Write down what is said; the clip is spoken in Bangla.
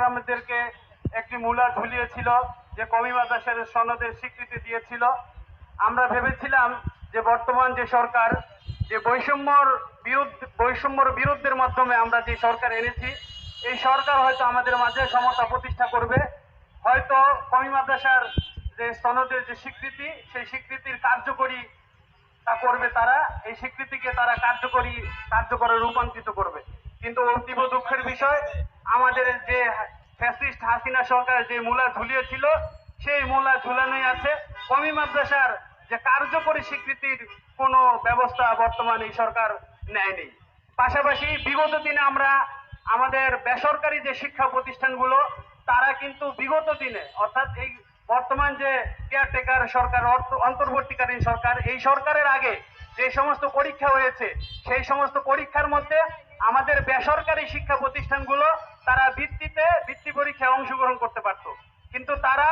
আমাদেরকে একটি মূলা ঝুলিয়েছিল, যে কওমি মাদ্রাসার সনদের স্বীকৃতি দিয়েছিল। আমরা ভেবেছিলাম যে বর্তমান যে সরকার, যে বৈষম্যর বিরুদ্ধের মাধ্যমে আমরা যে সরকার এনেছি, এই সরকার হয়তো আমাদের মাঝে সমতা প্রতিষ্ঠা করবে, হয়তো কওমি মাদ্রাসার যে সনদের যে স্বীকৃতি, সেই স্বীকৃতির কার্যকরী তা করবে, তারা এই স্বীকৃতিকে তারা কার্যকরে রূপান্তরিত করবে। কিন্তু অতীব দুঃখের বিষয়, আমাদের যে ফ্যাসিস্ট হাসিনা সরকার যে মূলা ঝুলিয়েছিল, সেই মূলা ঝুলানোই আছে। কওমি মাদ্রাসার যে কার্যকরী স্বীকৃতির কোনো ব্যবস্থা বর্তমানে এই সরকার নেয়নি। পাশাপাশি বিগত দিনে আমরা আমাদের বেসরকারি যে শিক্ষা প্রতিষ্ঠানগুলো, তারা কিন্তু বিগত দিনে, অর্থাৎ এই বর্তমান যে কেয়ারটেকার সরকার, অন্তর্বর্তীকালীন সরকার, এই সরকারের আগে যে সমস্ত পরীক্ষা হয়েছে, সেই সমস্ত পরীক্ষার মধ্যে আমাদের বেসরকারি শিক্ষা প্রতিষ্ঠানগুলো তারা বৃত্তি পরীক্ষায় অংশগ্রহণ করতে পারত, কিন্তু তারা